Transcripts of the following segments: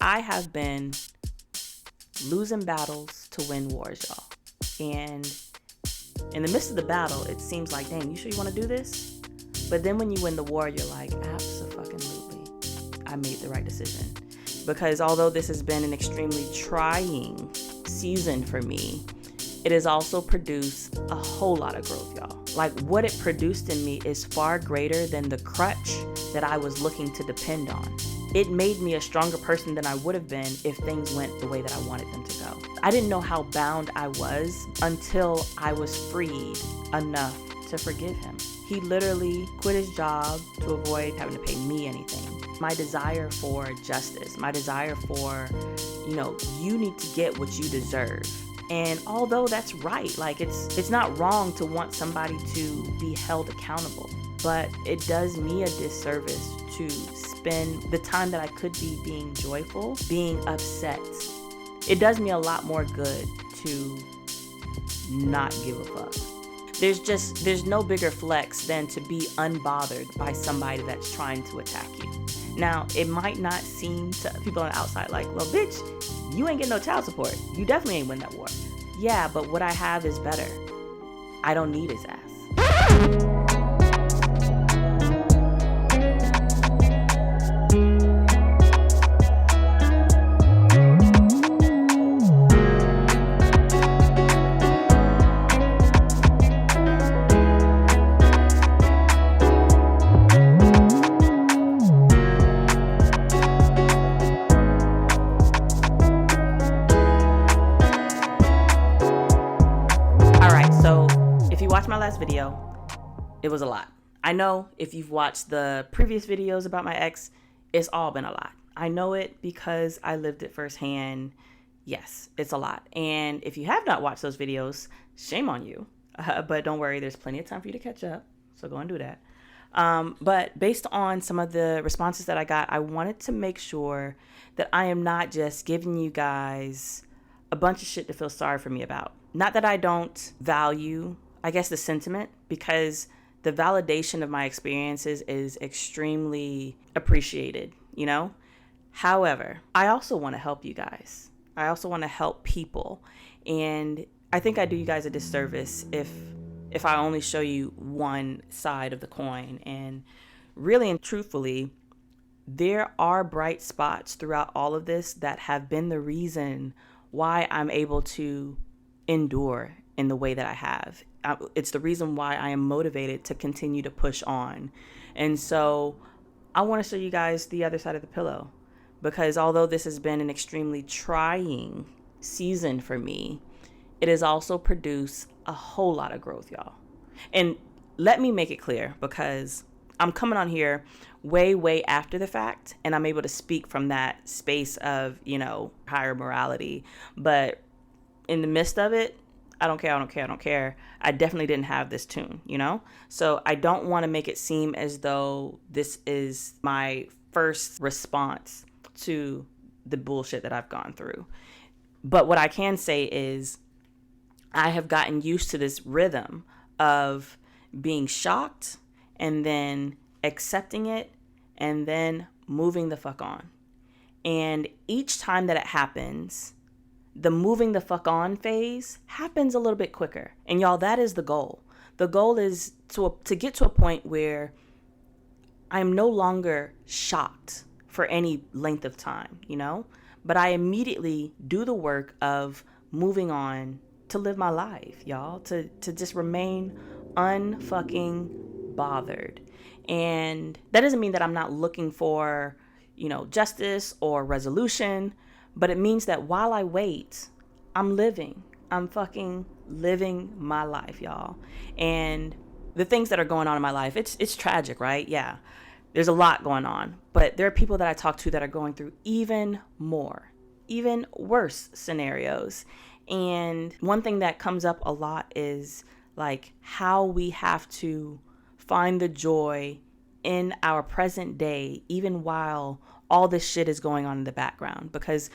I have been losing battles to win wars, y'all. And in the midst of the battle, it seems like, dang, you sure you want to do this? But then when you win the war, you're like, absolutely, I made the right decision. Because although this has been an extremely trying season for me, it has also produced a whole lot of growth, y'all. Like, what it produced in me is far greater than the crutch that I was looking to depend on. It made me a stronger person than I would have been if things went the way that I wanted them to go. I didn't know how bound I was until I was freed enough to forgive him. He literally quit his job to avoid having to pay me anything. My desire for justice, my desire for, you need to get what you deserve. And although that's right, like it's not wrong to want somebody to be held accountable, but it does me a disservice to spend the time that I could be being joyful, being upset. It does me a lot more good to not give a fuck. There's no bigger flex than to be unbothered by somebody that's trying to attack you. Now, it might not seem to people on the outside like, well, bitch, you ain't getting no child support. You definitely ain't win that war. Yeah, but what I have is better. I don't need his ass. My last video, it was a lot. I know if you've watched the previous videos about my ex, it's all been a lot. I know it because I lived it firsthand. Yes, it's a lot. And if you have not watched those videos, shame on you. But don't worry, there's plenty of time for you to catch up. So go and do that. But based on some of the responses that I got, I wanted to make sure that I am not just giving you guys a bunch of shit to feel sorry for me about. Not that I don't value the sentiment, because the validation of my experiences is extremely appreciated, However, I also want to help you guys. I also want to help people. And I think I do you guys a disservice if I only show you one side of the coin. And really and truthfully, there are bright spots throughout all of this that have been the reason why I'm able to endure in the way that I have. It's the reason why I am motivated to continue to push on. And so I want to show you guys the other side of the pillow, because although this has been an extremely trying season for me, it has also produced a whole lot of growth, y'all. And let me make it clear, because I'm coming on here way after the fact, and I'm able to speak from that space of, higher morality. But in the midst of it, I don't care. I definitely didn't have this tune, So I don't want to make it seem as though this is my first response to the bullshit that I've gone through. But what I can say is I have gotten used to this rhythm of being shocked and then accepting it and then moving the fuck on. And each time that it happens, the moving the fuck on phase happens a little bit quicker. And y'all, that is the goal. The goal is to get to a point where I'm no longer shocked for any length of time, But I immediately do the work of moving on to live my life, y'all. To just remain unfucking bothered. And that doesn't mean that I'm not looking for, justice or resolution. But it means that while I wait, I'm fucking living my life, y'all. And the things that are going on in my life, it's tragic, right? Yeah, there's a lot going on. But there are people that I talk to that are going through even worse scenarios. And one thing that comes up a lot is like how we have to find the joy in our present day, even while all this shit is going on in the background, because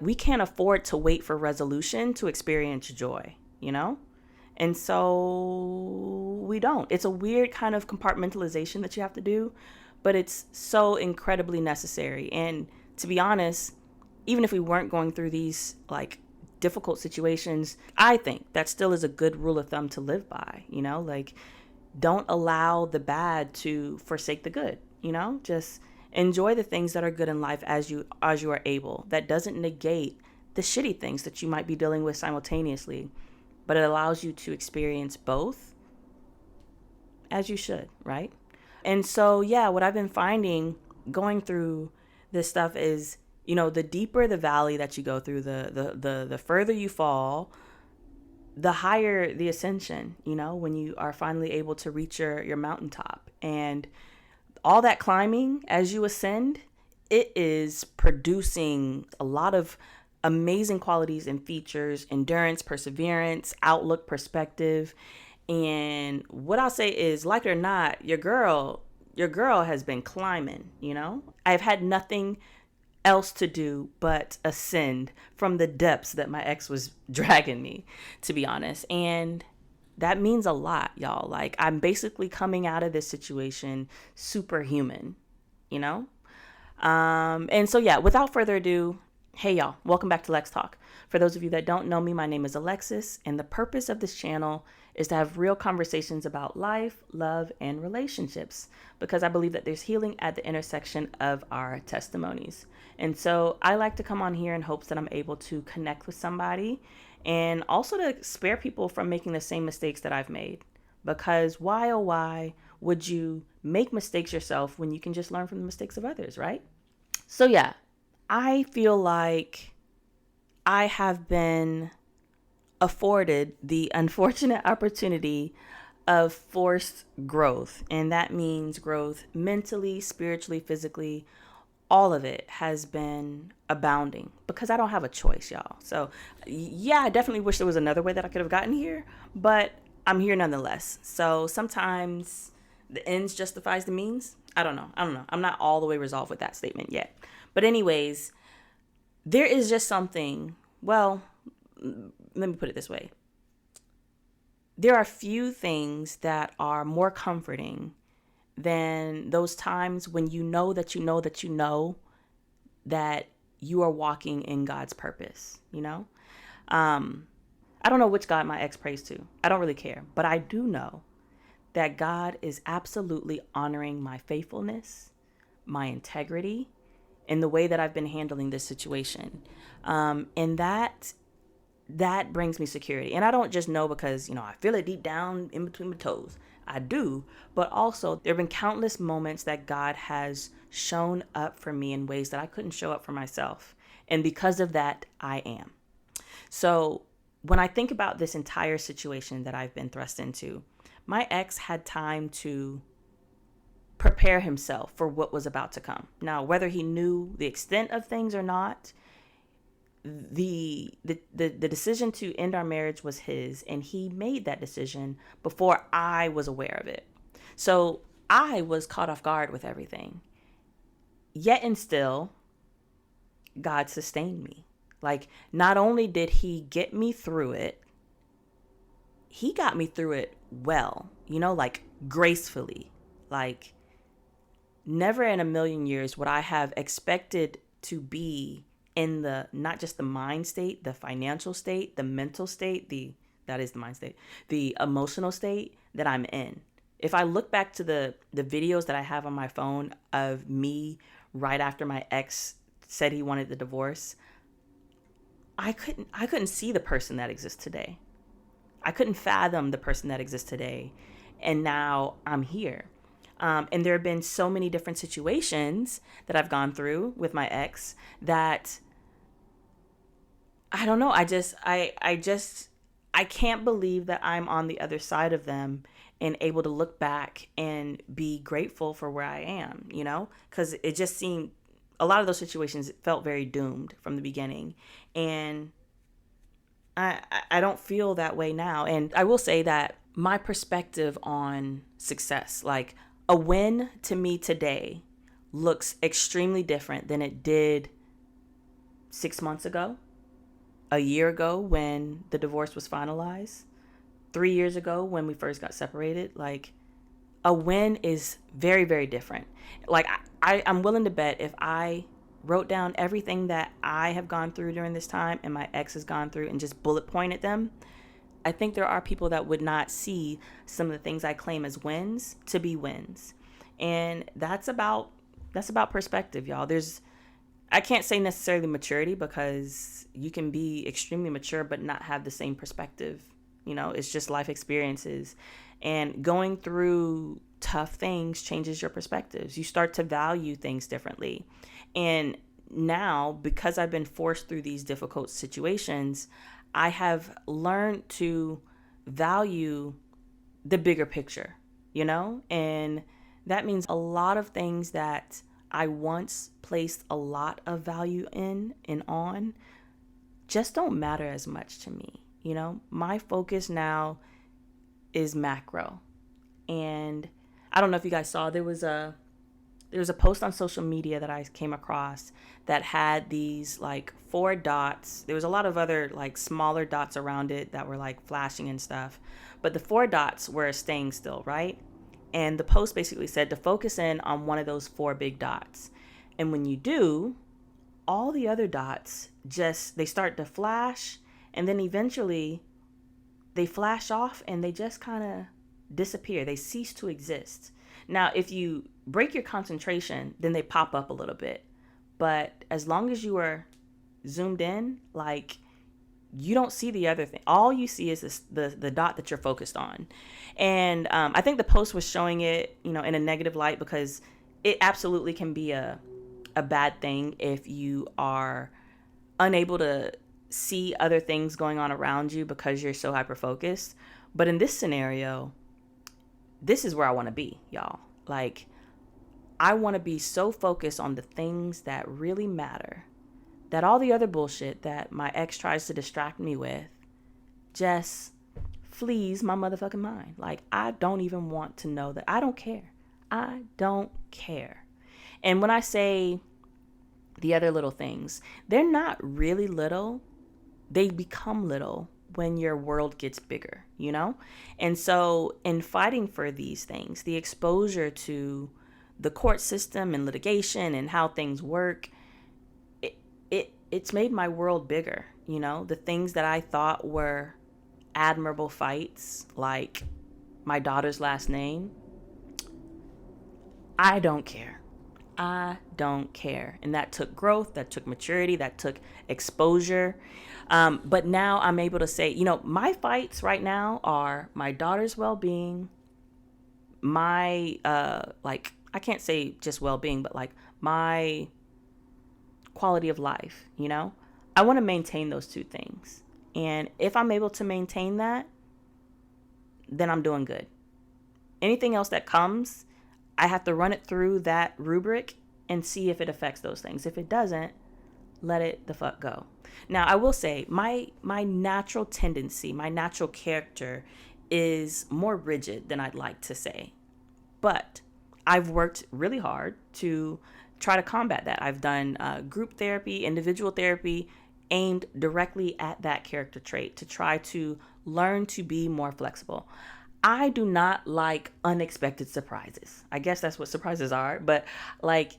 we can't afford to wait for resolution to experience joy, And so we don't. It's a weird kind of compartmentalization that you have to do, but it's so incredibly necessary. And to be honest, even if we weren't going through these like difficult situations, I think that still is a good rule of thumb to live by, like don't allow the bad to forsake the good, just enjoy the things that are good in life as you are able. That doesn't negate the shitty things that you might be dealing with simultaneously, but it allows you to experience both as you should, right? And so, yeah, what I've been finding going through this stuff is, the deeper the valley that you go through, the further you fall, the higher the ascension, when you are finally able to reach your mountaintop. And all that climbing as you ascend, it is producing a lot of amazing qualities and features: endurance, perseverance, outlook, perspective. And what I'll say is, like it or not, your girl has been climbing, I've had nothing else to do but ascend from the depths that my ex was dragging me, to be honest. And that means a lot, y'all. Like, I'm basically coming out of this situation superhuman, And so, yeah, without further ado, hey, y'all, welcome back to Lex Talk. For those of you that don't know me, my name is Alexis, and the purpose of this channel is to have real conversations about life, love, and relationships, because I believe that there's healing at the intersection of our testimonies. And so I like to come on here in hopes that I'm able to connect with somebody and also to spare people from making the same mistakes that I've made. Because why, oh, why would you make mistakes yourself when you can just learn from the mistakes of others, right? So, yeah, I feel like I have been afforded the unfortunate opportunity of forced growth. And that means growth mentally, spiritually, physically. All of it has been abounding because I don't have a choice, y'all. So, yeah, I definitely wish there was another way that I could have gotten here, but I'm here nonetheless. So sometimes the ends justifies the means. I don't know. I'm not all the way resolved with that statement yet. But anyways, there is just something, well, let me put it this way. There are few things that are more comforting than those times when you know that you are walking in God's purpose, I don't know which God my ex prays to. I don't really care. But I do know that God is absolutely honoring my faithfulness, my integrity, and the way that I've been handling this situation. And that brings me security. And I don't just know because, I feel it deep down in between my toes. I do. But also, there have been countless moments that God has shown up for me in ways that I couldn't show up for myself. And because of that, I am. So when I think about this entire situation that I've been thrust into, my ex had time to prepare himself for what was about to come. Now, whether he knew the extent of things or not, the decision to end our marriage was his, and he made that decision before I was aware of it. So I was caught off guard with everything. Yet and still, God sustained me. Like, not only did he get me through it, he got me through it well, like gracefully. Like, never in a million years would I have expected to be in the, not just the mind state, the financial state, the mental state, that is the mind state, the emotional state that I'm in. If I look back to the videos that I have on my phone of me right after my ex said he wanted the divorce, I couldn't see the person that exists today. I couldn't fathom the person that exists today. And now I'm here. And there have been so many different situations that I've gone through with my ex that I don't know. I can't believe that I'm on the other side of them and able to look back and be grateful for where I am, because it just seemed, a lot of those situations felt very doomed from the beginning. And I don't feel that way now. And I will say that my perspective on success, like a win to me today, looks extremely different than it did 6 months ago, a year ago when the divorce was finalized, 3 years ago when we first got separated. Like, a win is very, very different. Like, I'm willing to bet if I wrote down everything that I have gone through during this time and my ex has gone through and just bullet pointed them, I think there are people that would not see some of the things I claim as wins to be wins. And that's about perspective, y'all. I can't say necessarily maturity, because you can be extremely mature but not have the same perspective. It's just life experiences. And going through tough things changes your perspectives. You start to value things differently. And now, because I've been forced through these difficult situations, I have learned to value the bigger picture, and that means a lot of things that I once placed a lot of value in and on just don't matter as much to me. My focus now is macro. And I don't know if you guys saw, there was a post on social media that I came across that had these like 4 dots. There was a lot of other like smaller dots around it that were like flashing and stuff, but the 4 dots were staying still, right? And the post basically said to focus in on one of those 4 big dots. And when you do, all the other dots they start to flash, and then eventually they flash off and they just kind of disappear. They cease to exist. Now, if you break your concentration, then they pop up a little bit. But as long as you are zoomed in, like, you don't see the other thing. All you see is the dot that you're focused on. And I think the post was showing it, in a negative light, because it absolutely can be a bad thing if you are unable to see other things going on around you because you're so hyper focused. But in this scenario, this is where I want to be, y'all. Like, I want to be so focused on the things that really matter, that all the other bullshit that my ex tries to distract me with just flees my motherfucking mind. Like, I don't even want to know that. I don't care. I don't care. And when I say the other little things, they're not really little. They become little when your world gets bigger, And so in fighting for these things, the exposure to the court system and litigation and how things work, it's made my world bigger. The things that I thought were admirable fights, like my daughter's last name, I don't care. I don't care. And that took growth, that took maturity, that took exposure. But now I'm able to say, my fights right now are my daughter's well-being, my, I can't say just well-being, but like my quality of life, I want to maintain those 2 things. And if I'm able to maintain that, then I'm doing good. Anything else that comes, I have to run it through that rubric and see if it affects those things. If it doesn't, let it the fuck go. Now, I will say my natural tendency, my natural character is more rigid than I'd like to say. But I've worked really hard to try to combat that. I've done group therapy, individual therapy, aimed directly at that character trait to try to learn to be more flexible. I do not like unexpected surprises. I guess that's what surprises are. But like,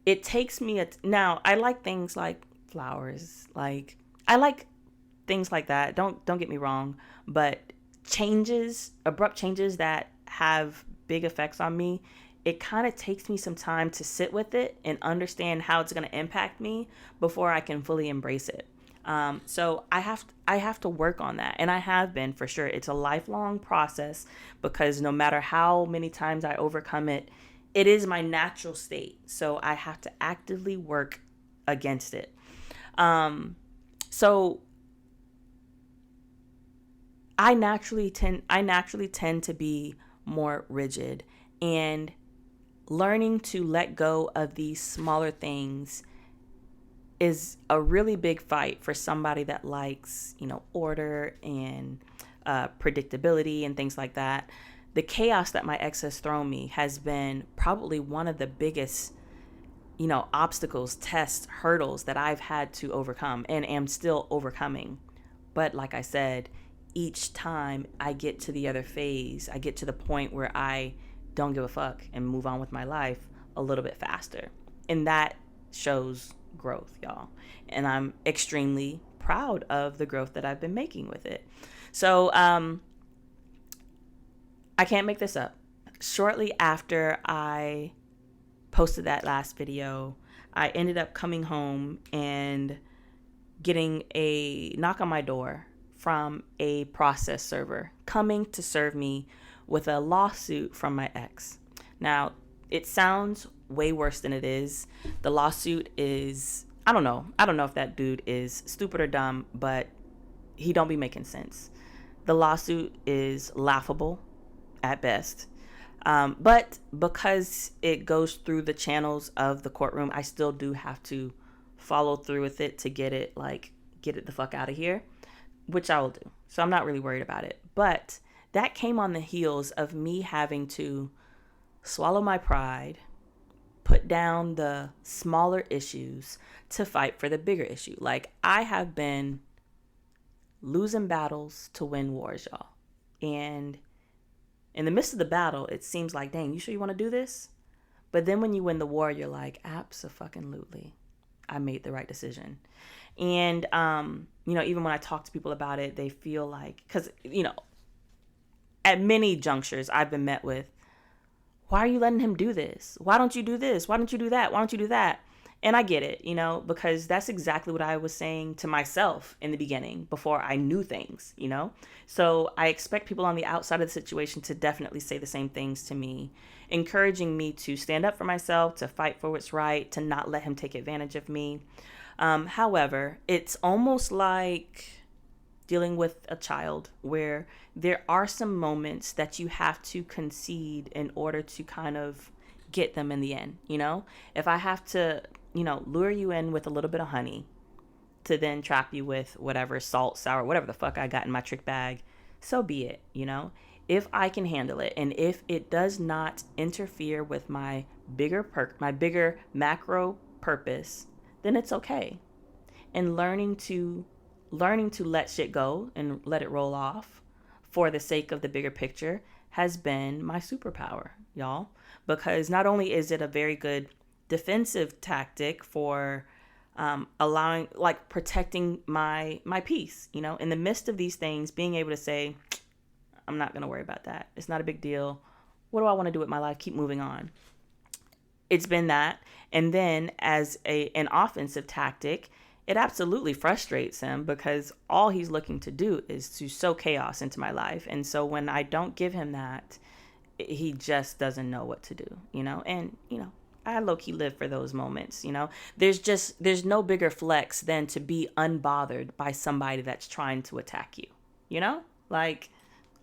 it takes me now I like things like flowers. Like, I like things like that. Don't get me wrong. But abrupt changes that have big effects on me, it kind of takes me some time to sit with it and understand how it's going to impact me before I can fully embrace it. So I have to work on that, and I have been, for sure. It's a lifelong process, because no matter how many times I overcome it, it is my natural state. So I have to actively work against it. So I naturally tend to be more rigid, and learning to let go of these smaller things is a really big fight for somebody that likes, order and predictability and things like that. The chaos that my ex has thrown me has been probably one of the biggest, obstacles, tests, hurdles that I've had to overcome and am still overcoming. But like I said, each time I get to the other phase, I get to the point where I don't give a fuck and move on with my life a little bit faster. And that shows growth, y'all. And I'm extremely proud of the growth that I've been making with it. So I can't make this up. Shortly after I posted that last video, I ended up coming home and getting a knock on my door from a process server coming to serve me with a lawsuit from my ex. Now, it sounds way worse than it is. The lawsuit is, I don't know if that dude is stupid or dumb, but he don't be making sense. The lawsuit is laughable at best. But because it goes through the channels of the courtroom, I still do have to follow through with it to get it the fuck out of here, which I will do. So I'm not really worried about it. But that came on the heels of me having to swallow my pride, put down the smaller issues to fight for the bigger issue. Like, I have been losing battles to win wars, y'all. And in the midst of the battle, it seems like, dang, you sure you want to do this? But then when you win the war, you're like, abso-fucking-lutely, I made the right decision. And, even when I talk to people about it, they feel like, because, at many junctures, I've been met with, why are you letting him do this? Why don't you do this? Why don't you do that? Why don't you do that? And I get it, because that's exactly what I was saying to myself in the beginning before I knew things, So I expect people on the outside of the situation to definitely say the same things to me, encouraging me to stand up for myself, to fight for what's right, to not let him take advantage of me. However, it's almost like dealing with a child where there are some moments that you have to concede in order to kind of get them in the end. If I have to, lure you in with a little bit of honey to then trap you with whatever salt, sour, whatever the fuck I got in my trick bag, so be it. If I can handle it, and if it does not interfere with my bigger macro purpose, then it's okay. And learning to let shit go and let it roll off for the sake of the bigger picture has been my superpower, y'all. Because not only is it a very good defensive tactic for protecting my peace, in the midst of these things, being able to say, I'm not going to worry about that. It's not a big deal. What do I want to do with my life? Keep moving on. It's been that. And then as an offensive tactic, it absolutely frustrates him because all he's looking to do is to sow chaos into my life. And so when I don't give him that, he just doesn't know what to do, and, I low-key live for those moments, There's no bigger flex than to be unbothered by somebody that's trying to attack you, Like,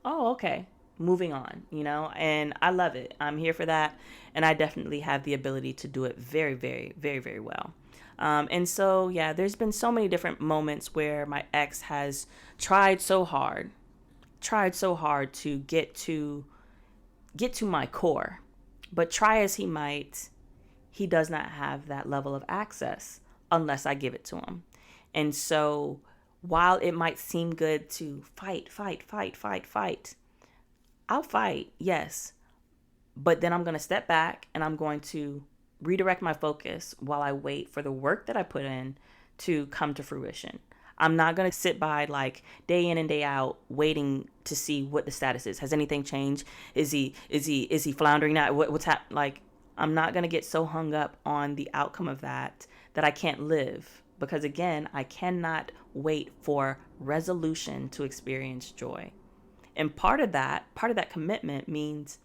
oh, okay, moving on, And I love it. I'm here for that. And I definitely have the ability to do it very, very, very, very well. And so, yeah, there's been so many different moments where my ex has tried so hard to get to my core. But try as he might, he does not have that level of access unless I give it to him. And so while it might seem good to fight, I'll fight, yes. But then I'm going to step back and I'm going to redirect my focus while I wait for the work that I put in to come to fruition. I'm not going to sit by like day in and day out waiting to see what the status is. Has anything changed? Is he floundering now? What's happening? Like, I'm not going to get so hung up on the outcome of that I can't live. Because again, I cannot wait for resolution to experience joy. And part of that commitment means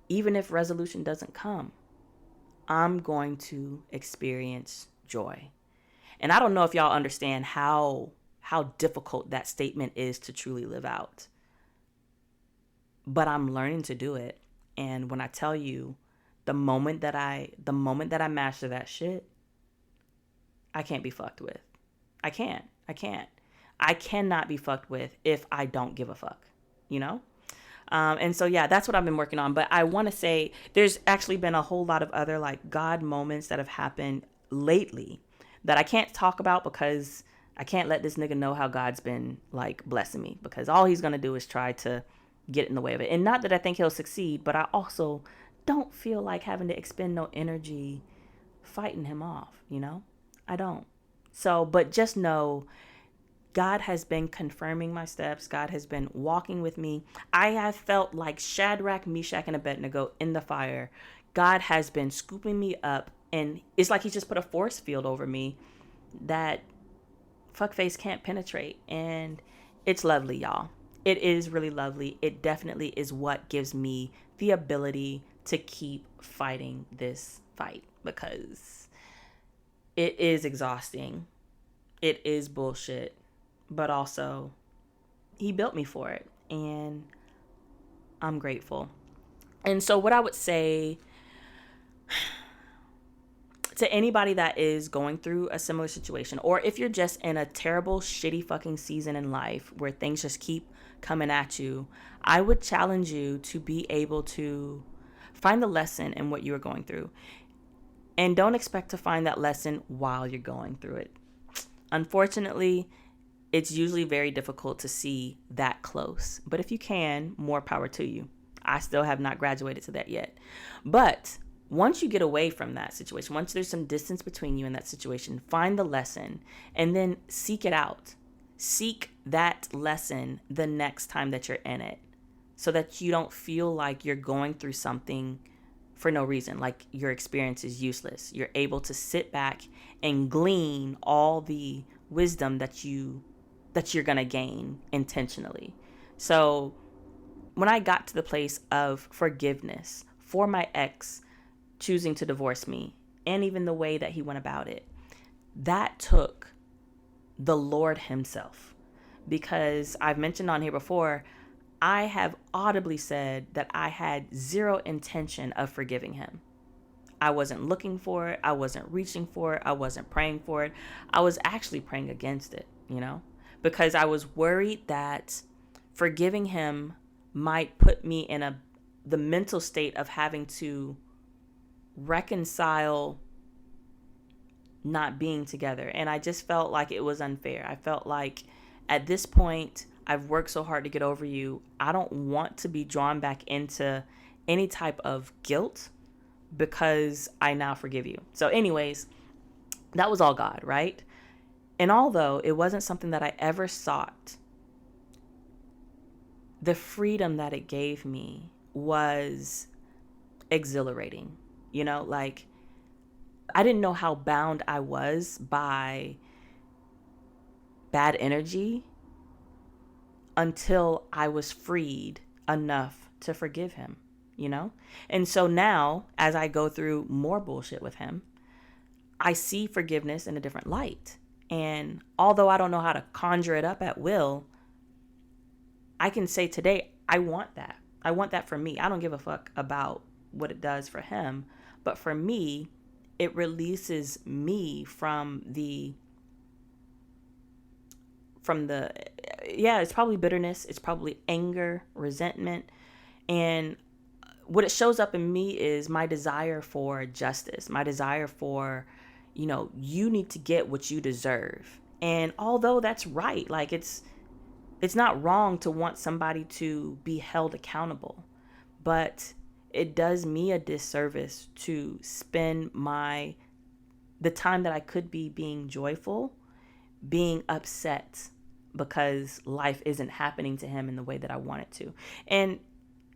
even if resolution doesn't come, I'm going to experience joy. And I don't know if y'all understand how difficult that statement is to truly live out. But I'm learning to do it. And when I tell you, the moment that I master that shit, I can't be fucked with. I can't. I cannot be fucked with if I don't give a fuck, And so, yeah, that's what I've been working on. But I want to say there's actually been a whole lot of other like God moments that have happened lately that I can't talk about because I can't let this nigga know how God's been like blessing me, because all he's going to do is try to get in the way of it. And not that I think he'll succeed, but I also don't feel like having to expend no energy fighting him off, I don't. So, but just know God has been confirming my steps. God has been walking with me. I have felt like Shadrach, Meshach, and Abednego in the fire. God has been scooping me up, and it's like he just put a force field over me that fuckface can't penetrate. And it's lovely, y'all. It is really lovely. It definitely is what gives me the ability to keep fighting this fight, because it is exhausting. It is bullshit, but also he built me for it, and I'm grateful. And so what I would say to anybody that is going through a similar situation, or if you're just in a terrible, shitty fucking season in life where things just keep coming at you, I would challenge you to be able to find the lesson in what you are going through. And don't expect to find that lesson while you're going through it. Unfortunately, it's usually very difficult to see that close. But if you can, more power to you. I still have not graduated to that yet. But once you get away from that situation, once there's some distance between you and that situation, find the lesson and then seek it out. Seek that lesson the next time that you're in it, so that you don't feel like you're going through something for no reason, like your experience is useless. You're able to sit back and glean all the wisdom that you're going to gain intentionally. So when I got to the place of forgiveness for my ex choosing to divorce me, and even the way that he went about it, that took the Lord himself. Because I've mentioned on here before, I have audibly said that I had zero intention of forgiving him. I wasn't looking for it. I wasn't reaching for it. I wasn't praying for it. I was actually praying against it, because I was worried that forgiving him might put me in the mental state of having to reconcile not being together. And I just felt like it was unfair. I felt like at this point, I've worked so hard to get over you. I don't want to be drawn back into any type of guilt because I now forgive you. So anyways, that was all God, right? And although it wasn't something that I ever sought, the freedom that it gave me was exhilarating. Like, I didn't know how bound I was by bad energy until I was freed enough to forgive him, And so now, as I go through more bullshit with him, I see forgiveness in a different light. And although I don't know how to conjure it up at will, I can say today, I want that. I want that for me. I don't give a fuck about what it does for him. But for me, it releases me from it's probably bitterness. It's probably anger, resentment. And what it shows up in me is my desire for justice, my desire for, you need to get what you deserve. And although that's right, like it's not wrong to want somebody to be held accountable, but it does me a disservice to spend the time that I could be being joyful, being upset because life isn't happening to him in the way that I want it to. And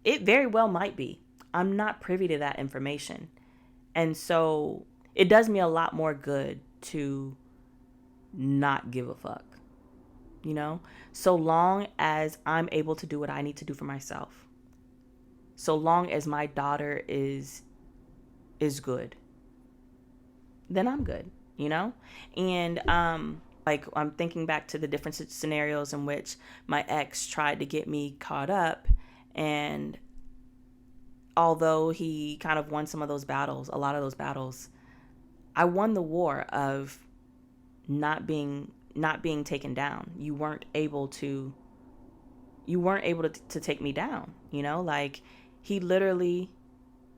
it very well might be. I'm not privy to that information. And so it does me a lot more good to not give a fuck, so long as I'm able to do what I need to do for myself. So long as my daughter is good, then I'm good, And like, I'm thinking back to the different scenarios in which my ex tried to get me caught up, and although he kind of won some of those battles, a lot of those battles, I won the war of not being taken down. You weren't able to take me down, like, he literally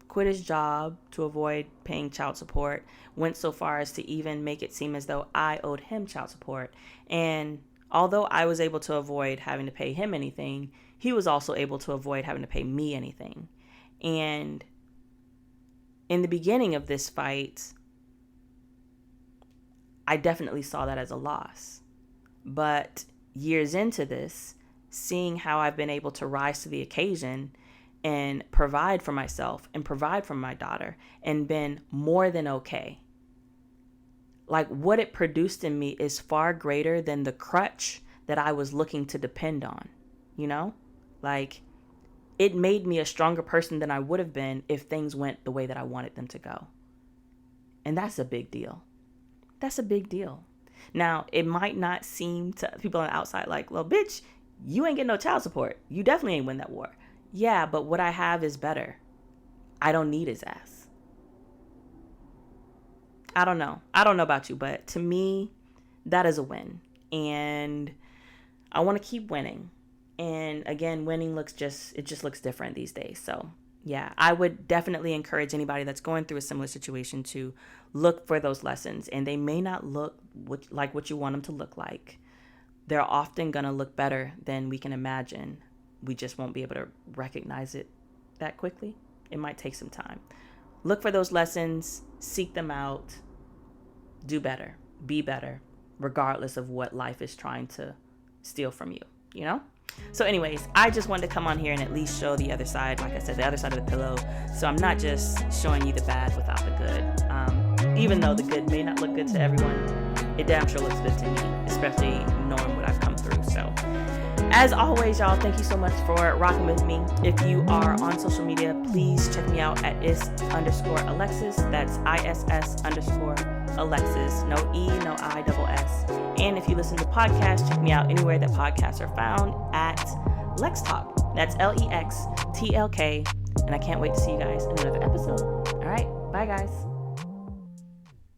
quit his job to avoid paying child support, went so far as to even make it seem as though I owed him child support. And although I was able to avoid having to pay him anything, he was also able to avoid having to pay me anything. And in the beginning of this fight, I definitely saw that as a loss. But years into this, seeing how I've been able to rise to the occasion and provide for myself and provide for my daughter and been more than okay. Like, what it produced in me is far greater than the crutch that I was looking to depend on, you know? Like, it made me a stronger person than I would have been if things went the way that I wanted them to go. And that's a big deal. That's a big deal. Now, it might not seem to people on the outside like, well, bitch, you ain't getting no child support. You definitely ain't win that war. Yeah, but what I have is better. I don't need his ass. I don't know. I don't know about you, but to me, that is a win. And I want to keep winning. And again, winning just looks different these days. So yeah, I would definitely encourage anybody that's going through a similar situation to look for those lessons. And they may not look like what you want them to look like. They're often going to look better than we can imagine. We just won't be able to recognize it that quickly. It might take some time. Look for those lessons, seek them out, do better, be better, regardless of what life is trying to steal from you, you know? So anyways, I just wanted to come on here and at least show the other side, like I said, the other side of the pillow. So I'm not just showing you the bad without the good. Even though the good may not look good to everyone, it damn sure looks good to me, especially knowing what I've come through. So as always, y'all, thank you so much for rocking with me. If you are on social media, please check me out at is_Alexis. That's ISS_Alexis. No E, no I, double S. And if you listen to podcasts, check me out anywhere that podcasts are found at Lex Talk. That's LEXTLK. And I can't wait to see you guys in another episode. All right. Bye, guys.